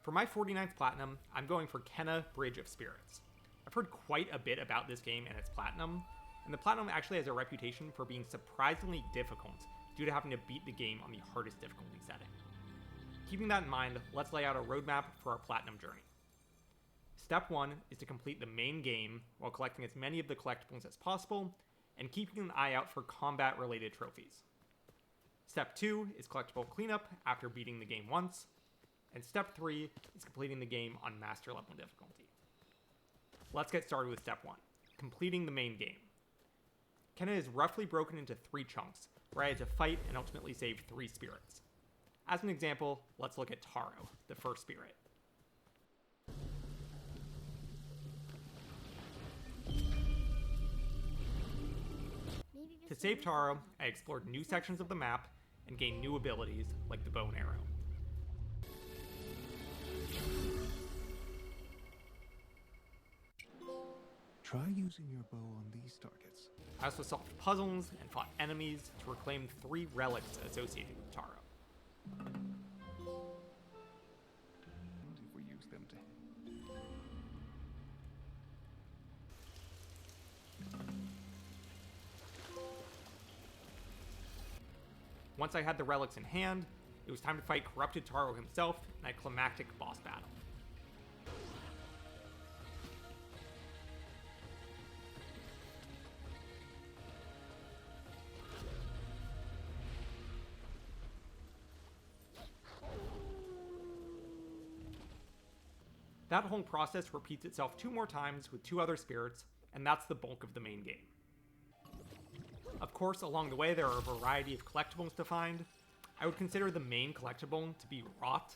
For my 49th Platinum, I'm going for Kenna Bridge of Spirits. I've heard quite a bit about this game and its Platinum, and the Platinum actually has a reputation for being surprisingly difficult due to having to beat the game on the hardest difficulty setting. Keeping that in mind, let's lay out a roadmap for our Platinum journey. Step 1 is to complete the main game while collecting as many of the collectibles as possible and keeping an eye out for combat-related trophies. Step 2 is collectible cleanup after beating the game once, and Step 3 is completing the game on Master level difficulty. Let's get started with Step 1, completing the main game. Kenna is roughly broken into 3 chunks, where I had to fight and ultimately save 3 spirits. As an example, let's look at Taro, the first spirit. To save Taro, I explored new sections of the map and gained new abilities like the bow and arrow. Try using your bow on these targets. I also solved puzzles and fought enemies to reclaim 3 relics associated with Taro. And if we use them to... Once I had the relics in hand, it was time to fight Corrupted Taro himself in a climactic boss battle. That whole process repeats itself 2 more times with 2 other spirits, and that's the bulk of the main game. Of course, along the way there are a variety of collectibles to find. I would consider the main collectible to be Rot.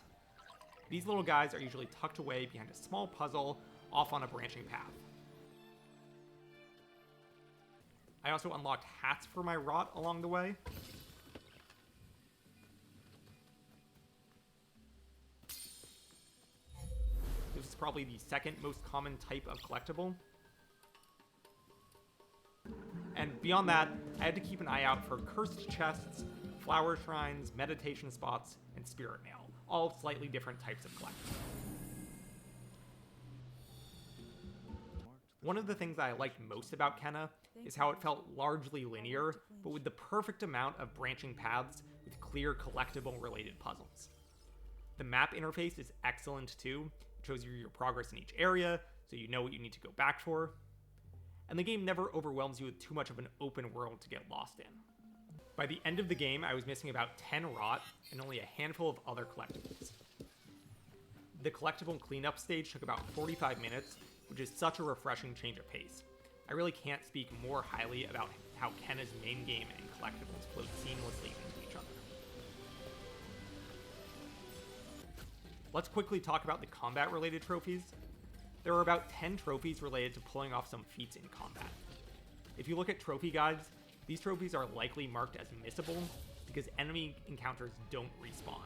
These little guys are usually tucked away behind a small puzzle off on a branching path. I also unlocked hats for my Rot along the way. This is probably the second most common type of collectible. And beyond that, I had to keep an eye out for cursed chests, flower shrines, meditation spots, and spirit mail, all slightly different types of collectibles. One of the things that I liked most about Kenna is how it felt largely linear, but with the perfect amount of branching paths with clear collectible-related puzzles. The map interface is excellent too. It shows you your progress in each area, so you know what you need to go back for. And the game never overwhelms you with too much of an open world to get lost in. By the end of the game, I was missing about 10 Rot and only a handful of other collectibles. The collectible cleanup stage took about 45 minutes, which is such a refreshing change of pace. I really can't speak more highly about how Kenna's main game and collectibles flow seamlessly into each other. Let's quickly talk about the combat-related trophies. There are about 10 trophies related to pulling off some feats in combat. If you look at trophy guides, these trophies are likely marked as missable because enemy encounters don't respawn.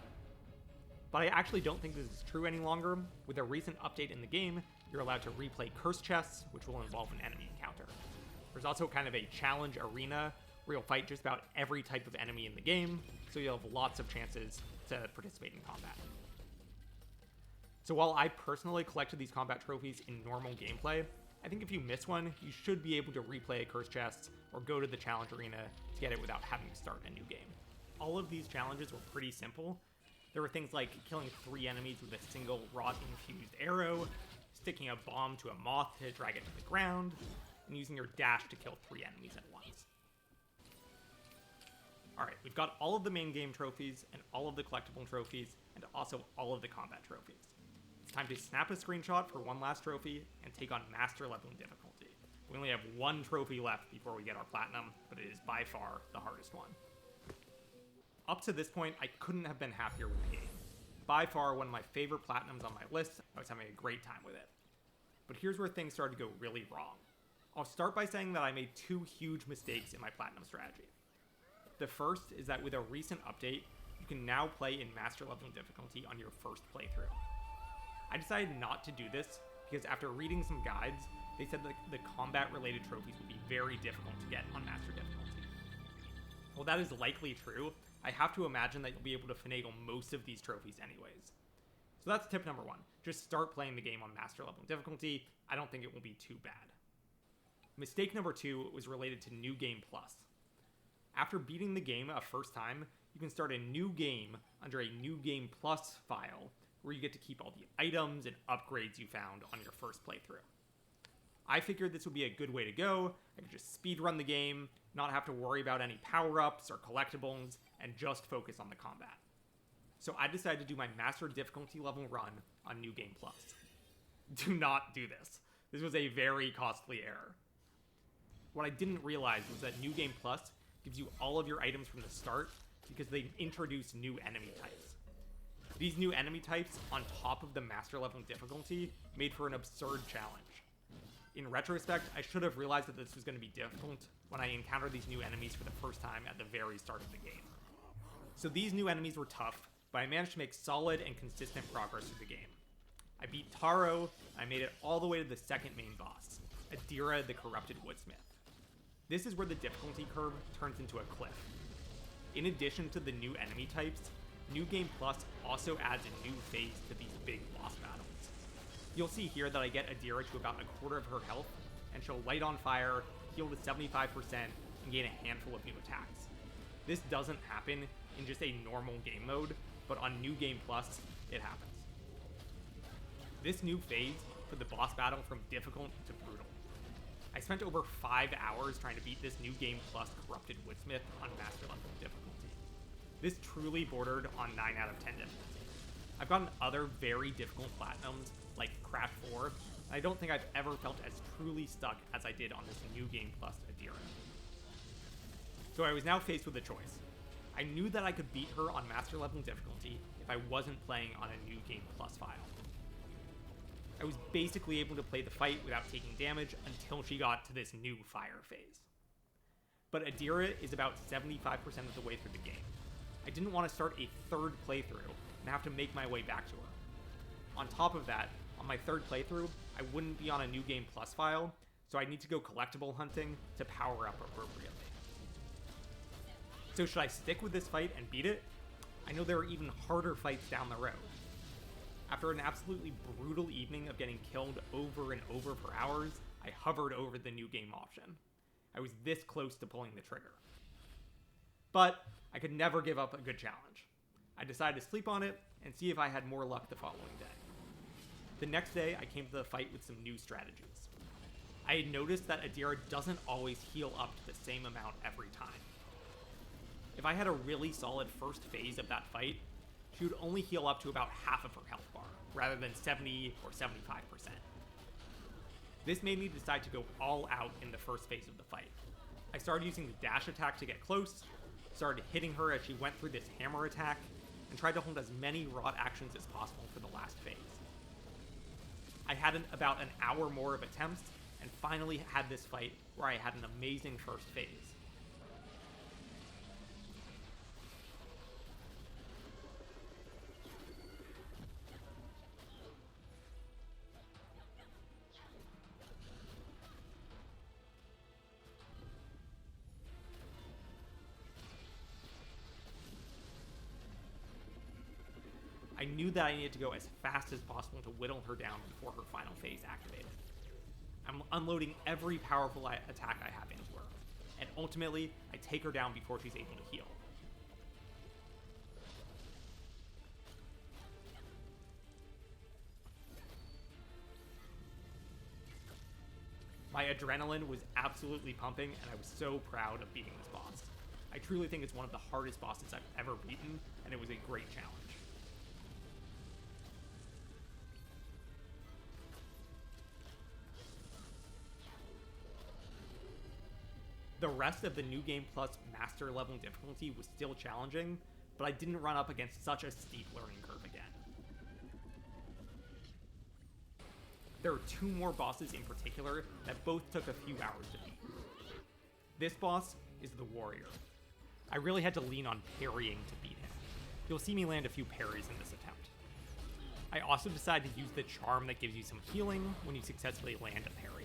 But I actually don't think this is true any longer. With a recent update in the game, you're allowed to replay curse chests, which will involve an enemy encounter. There's also kind of a challenge arena where you'll fight just about every type of enemy in the game, so you'll have lots of chances to participate in combat. So while I personally collected these combat trophies in normal gameplay, I think if you miss one, you should be able to replay a curse chest or go to the challenge arena to get it without having to start a new game. All of these challenges were pretty simple. There were things like killing 3 enemies with a single Rot-infused arrow, sticking a bomb to a moth to drag it to the ground, and using your dash to kill 3 enemies at once. Alright, we've got all of the main game trophies, and all of the collectible trophies, and also all of the combat trophies. It's time to snap a screenshot for one last trophy and take on Master level difficulty. We only have 1 trophy left before we get our Platinum, but it is by far the hardest one. Up to this point, I couldn't have been happier with the game. By far one of my favorite Platinums on my list. I was having a great time with it. But here's where things started to go really wrong. I'll start by saying that I made 2 huge mistakes in my Platinum strategy. The first is that with a recent update, you can now play in Master level difficulty on your first playthrough. I decided not to do this because after reading some guides, they said that the combat-related trophies would be very difficult to get on Master difficulty. While that is likely true, I have to imagine that you'll be able to finagle most of these trophies anyways. So that's tip number 1. Just start playing the game on master level difficulty. I don't think it will be too bad. Mistake number 2 was related to New Game Plus. After beating the game a first time, you can start a new game under a New Game Plus file where you get to keep all the items and upgrades you found on your first playthrough. I figured this would be a good way to go. I could just speedrun the game, not have to worry about any power-ups or collectibles, and just focus on the combat. So I decided to do my master difficulty level run on New Game Plus. Do not do this. This was a very costly error. What I didn't realize was that New Game Plus gives you all of your items from the start because they introduce new enemy types. These new enemy types, on top of the master level difficulty, made for an absurd challenge. In retrospect, I should have realized that this was going to be difficult when I encountered these new enemies for the first time at the very start of the game. So these new enemies were tough, but I managed to make solid and consistent progress through the game. I beat Taro, and I made it all the way to the second main boss, Adira the Corrupted Woodsmith. This is where the difficulty curve turns into a cliff. In addition to the new enemy types, New Game Plus also adds a new phase to these big boss battles. You'll see here that I get Adira to about a quarter of her health, and she'll light on fire, heal to 75%, and gain a handful of new attacks. This doesn't happen in just a normal game mode, but on New Game Plus, it happens. This new phase put the boss battle from difficult to brutal. I spent over 5 hours trying to beat this New Game Plus Corrupted Woodsmith on master level difficulty. This truly bordered on 9 out of 10 difficulty. I've gotten other very difficult platinums, like Crash 4, and I don't think I've ever felt as truly stuck as I did on this New Game Plus Adira. So I was now faced with a choice. I knew that I could beat her on master level difficulty if I wasn't playing on a New Game Plus file. I was basically able to play the fight without taking damage until she got to this new fire phase. But Adira is about 75% of the way through the game. I didn't want to start a third playthrough and have to make my way back to her. On top of that, on my third playthrough, I wouldn't be on a New Game Plus file, so I'd need to go collectible hunting to power up appropriately. So should I stick with this fight and beat it? I know there are even harder fights down the road. After an absolutely brutal evening of getting killed over and over for hours, I hovered over the new game option. I was this close to pulling the trigger. But I could never give up a good challenge. I decided to sleep on it and see if I had more luck the following day. The next day, I came to the fight with some new strategies. I had noticed that Adira doesn't always heal up to the same amount every time. If I had a really solid first phase of that fight, she would only heal up to about half of her health bar, rather than 70 or 75%. This made me decide to go all out in the first phase of the fight. I started using the dash attack to get close, started hitting her as she went through this hammer attack, and tried to hold as many rot actions as possible for the last phase. I had about an hour more of attempts, and finally had this fight where I had an amazing first phase. I knew that I needed to go as fast as possible to whittle her down before her final phase activated. I'm unloading every powerful attack I have into her, and ultimately, I take her down before she's able to heal. My adrenaline was absolutely pumping, and I was so proud of beating this boss. I truly think it's one of the hardest bosses I've ever beaten, and it was a great challenge. The rest of the New Game Plus master level difficulty was still challenging, but I didn't run up against such a steep learning curve again. There are 2 more bosses in particular that both took a few hours to beat. This boss is the Warrior. I really had to lean on parrying to beat him. You'll see me land a few parries in this attempt. I also decided to use the charm that gives you some healing when you successfully land a parry.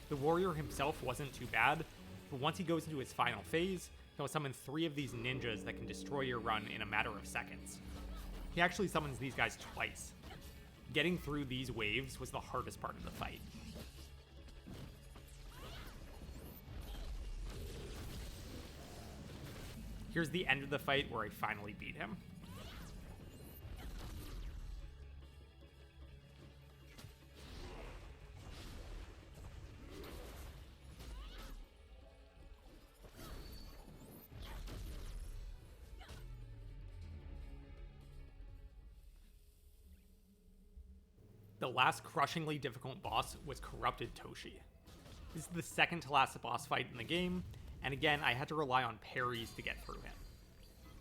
The Warrior himself wasn't too bad, but once he goes into his final phase, he'll summon 3 of these ninjas that can destroy your run in a matter of seconds. He actually summons these guys twice. Getting through these waves was the hardest part of the fight. Here's the end of the fight where I finally beat him. The last crushingly difficult boss was Corrupted Toshi. This is the second to last boss fight in the game, and again, I had to rely on parries to get through him.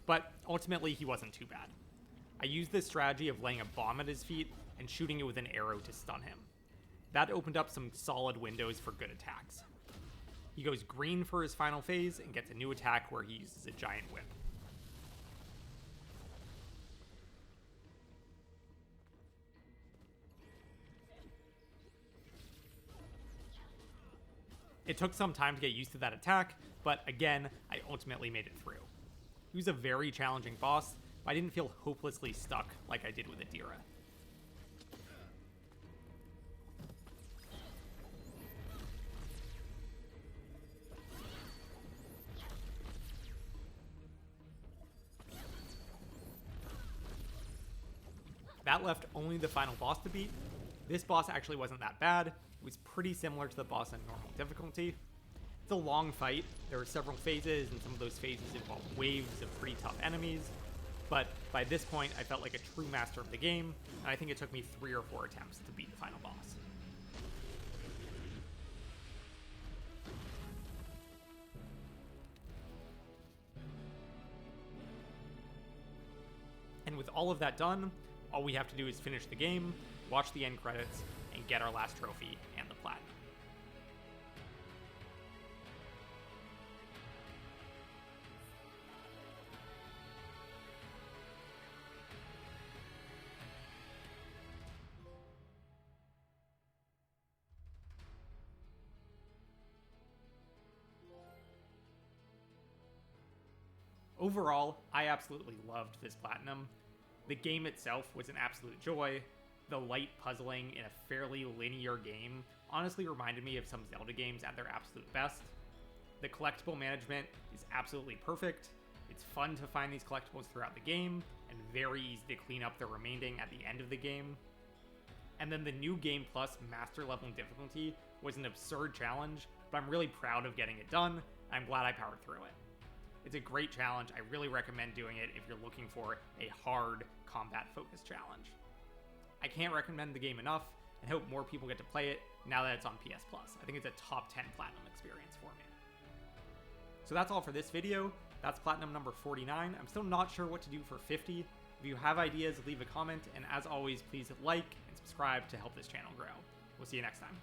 But ultimately, he wasn't too bad. I used this strategy of laying a bomb at his feet and shooting it with an arrow to stun him. That opened up some solid windows for good attacks. He goes green for his final phase and gets a new attack where he uses a giant whip. It took some time to get used to that attack, but again, I ultimately made it through. He was a very challenging boss, but I didn't feel hopelessly stuck like I did with Adira. That left only the final boss to beat. This boss actually wasn't that bad. It was pretty similar to the boss on normal difficulty. It's a long fight. There are several phases, and some of those phases involve waves of pretty tough enemies. But by this point, I felt like a true master of the game, and I think it took me 3 or 4 attempts to beat the final boss. And with all of that done, all we have to do is finish the game, watch the end credits, and get our last trophy and the platinum. Overall, I absolutely loved this platinum. The game itself was an absolute joy. The light puzzling in a fairly linear game honestly reminded me of some Zelda games at their absolute best. The collectible management is absolutely perfect. It's fun to find these collectibles throughout the game, and very easy to clean up the remaining at the end of the game. And then the new Game Plus Master Level difficulty was an absurd challenge, but I'm really proud of getting it done, and I'm glad I powered through it. It's a great challenge. I really recommend doing it if you're looking for a hard combat-focused challenge. I can't recommend the game enough, and hope more people get to play it now that it's on PS Plus. I think it's a top 10 Platinum experience for me. So that's all for this video. That's Platinum number 49. I'm still not sure what to do for 50. If you have ideas, leave a comment, and as always, please like and subscribe to help this channel grow. We'll see you next time.